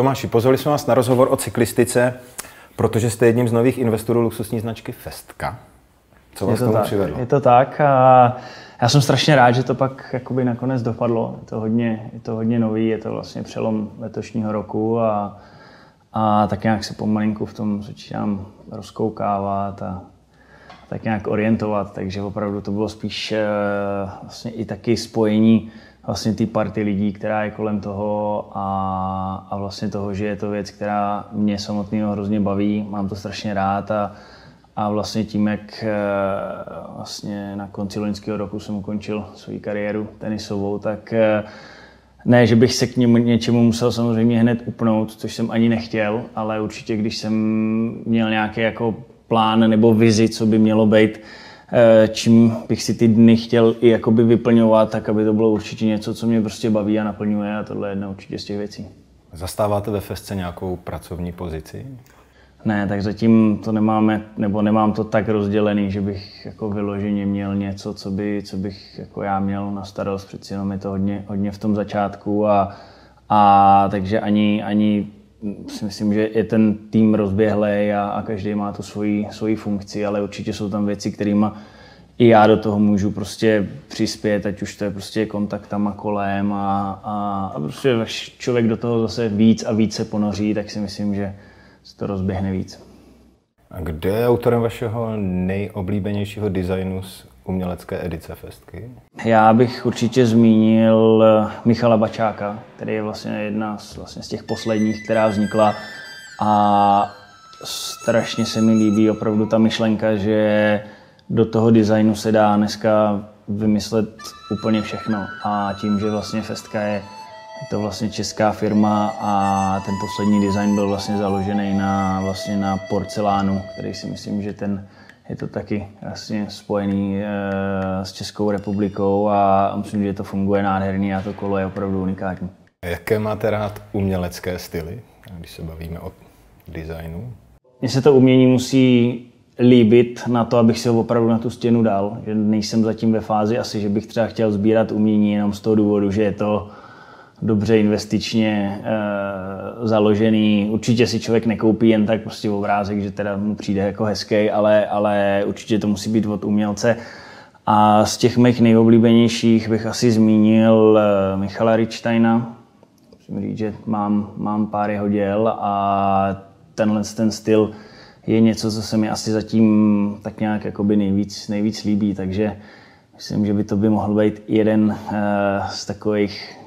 Tomáši, pozvali jsme vás na rozhovor o cyklistice, protože jste jedním z nových investorů luxusní značky Festka. Co vás k tomu přivedlo? Je to tak a já jsem strašně rád, že to pak jakoby nakonec dopadlo. Je to hodně nový, je to vlastně přelom letošního roku a tak nějak se pomalinku v tom začínám rozkoukávat a tak nějak orientovat, takže opravdu to bylo spíš vlastně i taky spojení vlastně té party lidí, která je kolem toho a vlastně toho, že je to věc, která mě samotného hrozně baví, mám to strašně rád a vlastně tím, jak vlastně na konci loňského roku jsem ukončil svou kariéru tenisovou, tak ne, že bych se k něčemu musel samozřejmě hned upnout, což jsem ani nechtěl, ale určitě, když jsem měl nějaký jako plán nebo vizi, co by mělo být, čím bych si ty dny chtěl i jakoby vyplňovat, tak aby to bylo určitě něco, co mě prostě baví a naplňuje a tohle je jedna určitě z těch věcí. Zastáváte ve Festce nějakou pracovní pozici? Ne, tak zatím to nemáme, nebo nemám to tak rozdělený, že bych jako vyloženě měl něco, co bych jako já měl na starost, přeci jenom je to hodně v tom začátku a takže ani si myslím, že je ten tým rozběhlej a každý má tu svoji funkci, ale určitě jsou tam věci, kterými i já do toho můžu prostě přispět, ať už to je prostě kontaktama kolem a prostě člověk do toho zase víc a víc se ponoří, tak si myslím, že se to rozběhne víc. A kdo je autorem vašeho nejoblíbenějšího designu z umělecké edice Festky? Já bych určitě zmínil Michala Bačáka, který je vlastně jedna z těch posledních, která vznikla a strašně se mi líbí opravdu ta myšlenka, že do toho designu se dá dneska vymyslet úplně všechno a tím, že vlastně Festka je to vlastně česká firma a ten poslední design byl vlastně založený na porcelánu, který si myslím, že je to taky vlastně spojený s Českou republikou a myslím, že to funguje nádherně a to kolo je opravdu unikátní. Jaké máte rád umělecké styly, když se bavíme o designu? Mně se to umění musí líbit na to, abych si ho opravdu na tu stěnu dal. Že nejsem zatím ve fázi asi, že bych třeba chtěl sbírat umění jenom z toho důvodu, že je to dobře investičně založený. Určitě si člověk nekoupí jen tak prostě obrázek, že teda mu přijde jako hezký, ale určitě to musí být od umělce. A z těch mých nejoblíbenějších bych asi zmínil Michala Richtsteina. Musím říct, že mám pár jeho děl a ten styl je něco, co se mi asi zatím tak nějak jakoby nejvíc líbí, takže myslím, že by to mohl být jeden z takových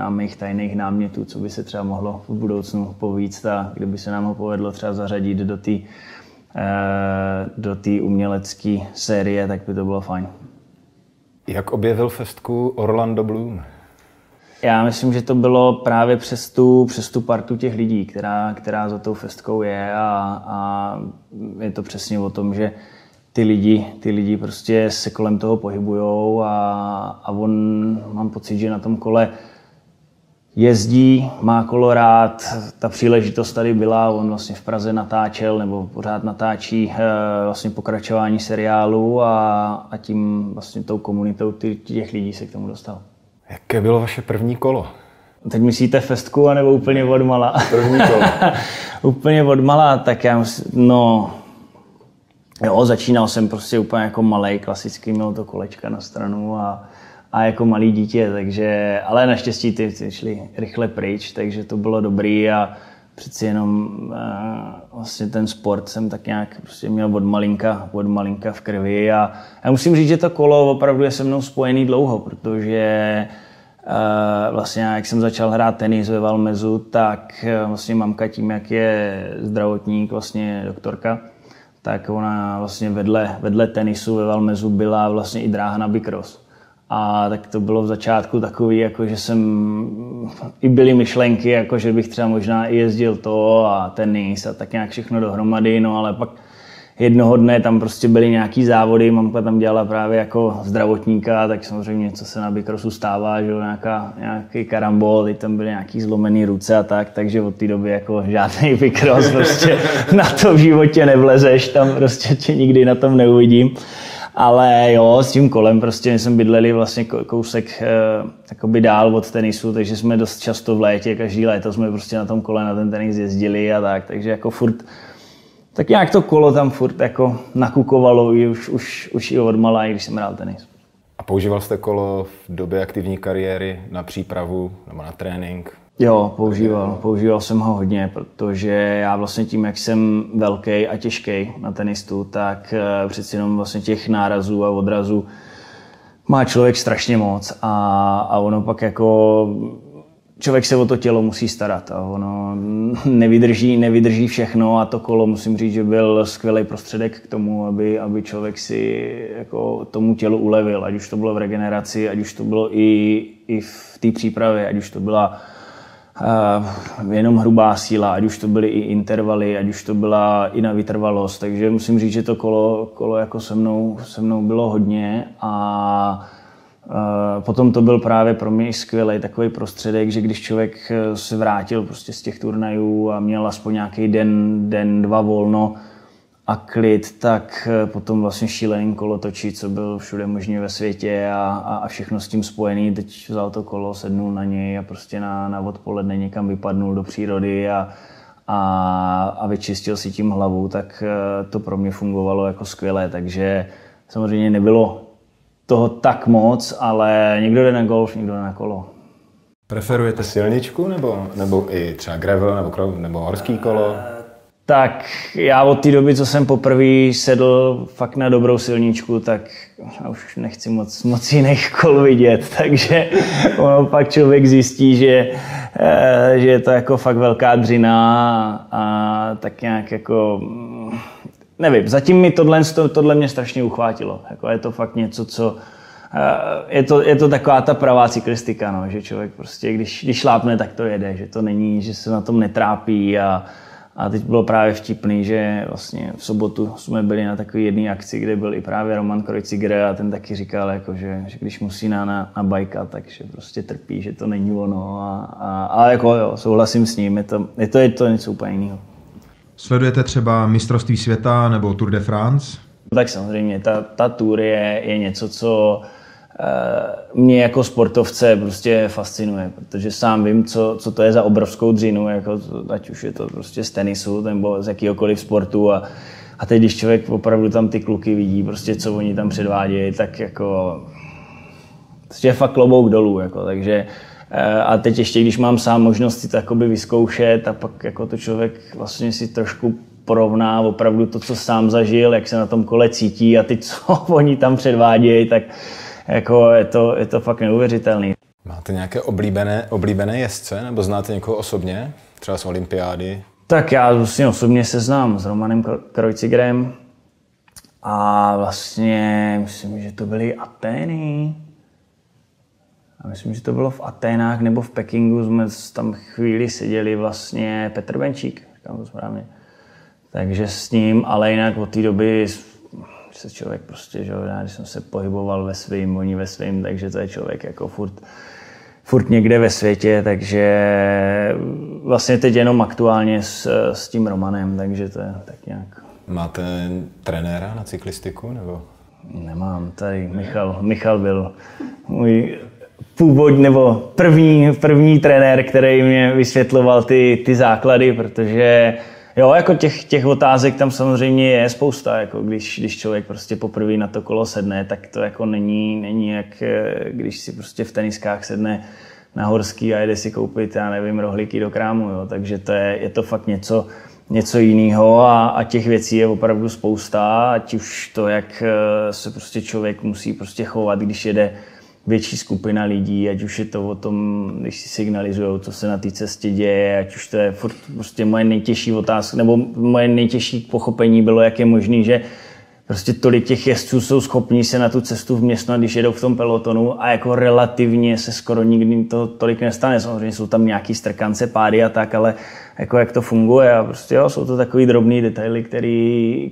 mých tajných námětů, co by se třeba mohlo v budoucnu povíct a kdyby se nám ho povedlo třeba zařadit do té umělecké série, tak by to bylo fajn. Jak objevil Festku Orlando Bloom? Já myslím, že to bylo právě přes tu partu těch lidí, která za tou Festkou je a je to přesně o tom, že ty lidi prostě se kolem toho pohybujou a mám pocit, že na tom kole jezdí, má kolo rád, ta příležitost tady byla, on vlastně v Praze natáčel nebo pořád natáčí vlastně pokračování seriálu a tím vlastně tou komunitou těch lidí se k tomu dostal. Jaké bylo vaše první kolo? Teď myslíte Festku, anebo úplně odmala? První kolo. Úplně odmala, tak začínal jsem prostě úplně jako malej, klasicky měl to kolečka na stranu a jako malý dítě, takže, ale naštěstí ty šli rychle pryč, takže to bylo dobrý a přeci jenom vlastně ten sport jsem tak nějak prostě měl od malinka v krvi a já musím říct, že to kolo opravdu je se mnou spojený dlouho, protože vlastně jak jsem začal hrát tenis ve Valmezu, tak vlastně mamka tím, jak je zdravotník, vlastně doktorka, tak ona vlastně vedle tenisu ve Valmezu byla vlastně i dráha na bicross. A tak to bylo v začátku takový, jako že i byly myšlenky, jako že bych třeba možná i jezdil to a tenis a tak nějak všechno dohromady, no ale pak jednoho dne tam prostě byly nějaký závody, mamka tam dělala právě jako zdravotníka, tak samozřejmě něco se na bicrossu stává, že nějaký karambol, teď tam byly nějaký zlomený ruce a tak, takže od té doby jako žádný bicross, prostě na to v životě nevlezeš, tam prostě tě nikdy na tom neuvidím. Ale jo, s tím kolem prostě my jsme bydleli vlastně kousek jakoby dál od tenisu, takže jsme dost často v létě, každý léto jsme prostě na tom kole na ten tenis jezdili a tak, takže jako furt, tak nějak to kolo tam furt jako nakukovalo už i odmala, i když jsem hrál tenis. A používal jste kolo v době aktivní kariéry na přípravu nebo na trénink? Jo, používal jsem ho hodně, protože já vlastně tím, jak jsem velký a těžký na tenistu, tak přeci jenom vlastně těch nárazů a odrazů má člověk strašně moc a ono pak jako člověk se o to tělo musí starat a ono nevydrží všechno a to kolo musím říct, že byl skvělý prostředek k tomu, aby člověk si jako tomu tělu ulevil, ať už to bylo v regeneraci, ať už to bylo i v té přípravě, ať už to byla jenom hrubá síla, ať už to byly i intervaly, ať už to byla i na vytrvalost, takže musím říct, že to kolo jako se mnou bylo hodně a potom to byl právě pro mě skvělý takový prostředek, že když člověk se vrátil prostě z těch turnajů a měl aspoň nějaký den, dva volno a klid, tak potom vlastně šílený kolotočí, co byl všude možný ve světě a všechno s tím spojený. Teď vzal to kolo, sednul na něj a prostě na odpoledne někam vypadnul do přírody a vyčistil si tím hlavu, tak to pro mě fungovalo jako skvěle, takže samozřejmě nebylo toho tak moc, ale někdo jde na golf, někdo jde na kolo. Preferujete silničku nebo i třeba gravel nebo horský kolo? Tak já od té doby, co jsem poprvé sedl fakt na dobrou silničku, tak já už nechci moc jiných kol vidět, takže ono pak člověk zjistí, že je to jako fakt velká dřina a tak nějak jako nevím, zatím mi tohle mě strašně uchvátilo. Jako je to fakt něco, co je to taková ta pravá cyklistika, no, že člověk prostě, když šlápne, tak to jede, že to není, že se na tom netrápí a teď bylo právě vtipný, že vlastně v sobotu jsme byli na takové jedné akci, kde byl i právě Roman Kreuziger a ten taky říkal, jako, že když musí na bajka, takže prostě trpí, že to není ono a jako jo, souhlasím s ním, je to něco úplně jiného. Sledujete třeba mistrovství světa nebo Tour de France? Tak samozřejmě, ta Tour je něco, co mě jako sportovce prostě fascinuje, protože sám vím, co to je za obrovskou dřinu, jako ať už je to prostě z tenisu nebo z jakýhokoliv sportu a teď, když člověk opravdu tam ty kluky vidí, prostě co oni tam předvádějí, tak jako je fakt klobouk dolů, jako, takže a teď ještě, když mám sám možnost si to jakoby vyzkoušet a pak jako to člověk vlastně si trošku porovná opravdu to, co sám zažil, jak se na tom kole cítí a ty, co oni tam předvádějí, tak jako je to fakt neuvěřitelný. Máte nějaké oblíbené jezdce nebo znáte někoho osobně, třeba z olympiády? Tak já vlastně osobně se znám s Romanem Kreuzigerem a vlastně myslím, že to byly Atény. A myslím, že to bylo v Aténách nebo v Pekingu, jsme tam chvíli seděli vlastně Petr Benčík, říkám to správně. Takže s ním, ale jinak od té doby se člověk prostě, že já, když jsem se pohyboval ve svým, oni ve svým, takže to je člověk jako furt někde ve světě, takže vlastně teď jenom aktuálně s tím Romanem, takže to je tak nějak. Máte trenéra na cyklistiku nebo? Nemám, tady Michal byl můj původní nebo první trenér, který mě vysvětloval ty základy, protože jo, jako těch otázek tam samozřejmě je spousta, jako když člověk prostě poprvé na to kolo sedne, tak to jako není jak když si prostě v teniskách sedne na horský a jede si koupit, já nevím, rohlíky do krámu, jo, takže je to fakt něco jiného a těch věcí je opravdu spousta, ať už to, jak se prostě člověk musí prostě chovat, když jede větší skupina lidí, ať už je to o tom, když si signalizujou, co se na té cestě děje, ať už to je furt prostě moje nejtěžší otázka, nebo moje nejtěžší pochopení bylo, jak je možný, že prostě tolik těch jezdců jsou schopní se na tu cestu vměstnat, když jedou v tom pelotonu a jako relativně se skoro nikdy to tolik nestane. Samozřejmě jsou tam nějaký strkance, pády a tak, ale jako jak to funguje a prostě jo, jsou to takový drobný detaily,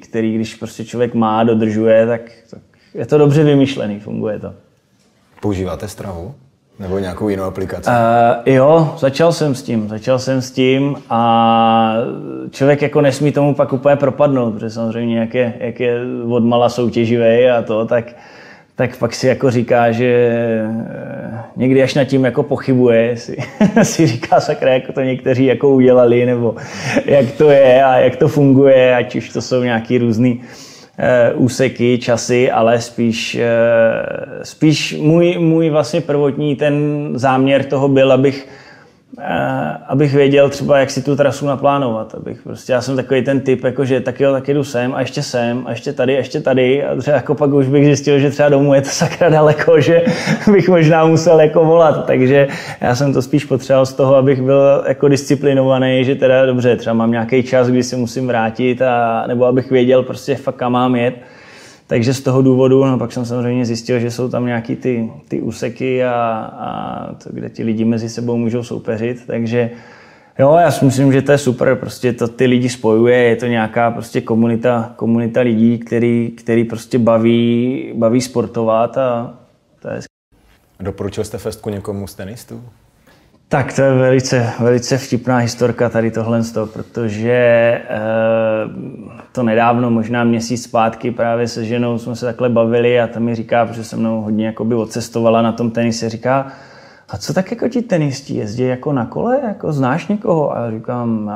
který když prostě člověk má, dodržuje, tak je to dobře vymyšlený, funguje to. Používáte stravu Nebo nějakou jinou aplikaci? Jo, začal jsem s tím a člověk jako nesmí tomu pak úplně propadnout, protože samozřejmě jak je odmala soutěživej a to, tak pak si jako říká, že někdy až nad tím jako pochybuje, si říká sakra, jako to někteří jako udělali, nebo jak to je a jak to funguje, ať už to jsou nějaký různý úseky, časy, ale spíš můj vlastně prvotní ten záměr toho byl, abych věděl třeba, jak si tu trasu naplánovat. Já jsem takový ten typ, jako, že tak jo, tak jdu sem a ještě tady a třeba jako pak už bych zjistil, že třeba domů je to sakra daleko, že bych možná musel jako volat, takže já jsem to spíš potřeboval z toho, abych byl jako disciplinovaný, že teda dobře, třeba mám nějaký čas, kdy se musím vrátit nebo abych věděl prostě fakt kam mám jet. Takže z toho důvodu, no pak jsem samozřejmě zjistil, že jsou tam nějaký ty úseky a to, kde ti lidi mezi sebou můžou soupeřit, takže jo, já si myslím, že to je super, prostě to ty lidi spojuje, je to nějaká prostě komunita lidí, který prostě baví sportovat a to je. Doporučil jste festku někomu z tenistů? Tak to je velice vtipná historka tady tohle, protože to nedávno, možná měsíc zpátky právě se ženou jsme se takhle bavili a ta mi říká, protože se mnou hodně jakoby odcestovala na tom tenise, říká, a co tak jako ti tenisti, jezdí jako na kole, jako znáš někoho? A já říkám,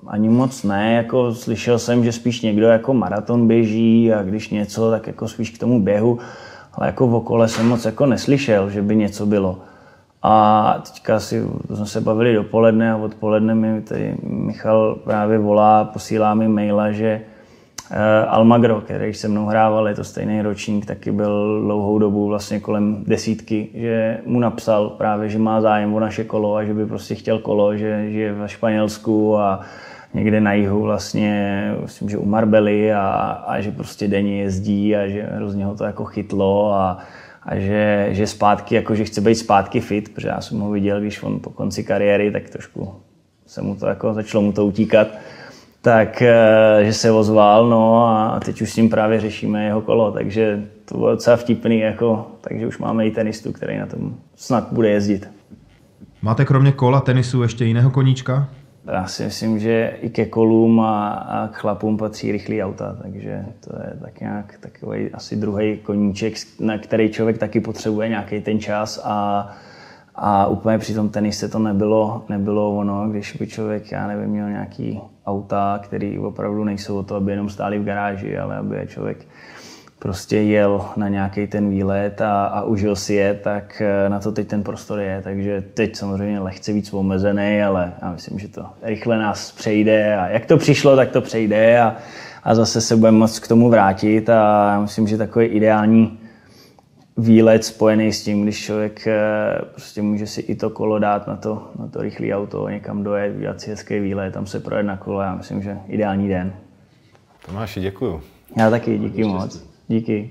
ani moc ne, jako slyšel jsem, že spíš někdo jako maraton běží a když něco, tak jako spíš k tomu běhu, ale jako v okole jsem moc jako neslyšel, že by něco bylo. A teďka jsme se bavili dopoledne a odpoledne mi tady Michal právě volá, posílá mi maila, že Almagro, který se mnou hrával, je to stejný ročník, taky byl dlouhou dobu vlastně kolem 10, že mu napsal právě, že má zájem o naše kolo a že by prostě chtěl kolo, že je ve Španělsku a někde na jihu vlastně, myslím, že u Marbely a že prostě denně jezdí a že hrozně ho to jako chytlo a že zpátky, jako že chce být zpátky fit, protože já jsem ho viděl, když on po konci kariéry, tak trošku se mu to jako, začalo mu to utíkat, tak že se ozval, no a teď už s ním právě řešíme jeho kolo, takže to bylo docela vtipný, jako, takže už máme i tenistu, který na tom snad bude jezdit. Máte kromě kola, tenisu ještě jiného koníčka? Já si myslím, že i ke kolům a k chlapům patří rychlý auta, takže to je tak nějak takový asi druhý koníček, na který člověk taky potřebuje nějaký ten čas a úplně při tom tenise to nebylo ono, když by člověk, já nevím, měl nějaký auta, který opravdu nejsou o to, aby jenom stáli v garáži, ale aby člověk prostě jel na nějaký ten výlet a užil si je, tak na to teď ten prostor je. Takže teď samozřejmě lehce víc omezený, ale já myslím, že to rychle nás přejde a jak to přišlo, tak to přejde a zase se budeme moct k tomu vrátit a já myslím, že takový ideální výlet spojený s tím, když člověk prostě může si i to kolo dát na to rychlé auto, někam dojet, udělat si hezký výlet, tam se projet na kolo, já myslím, že ideální den. Tomáši, děkuju. Já taky, díky moc. Díky.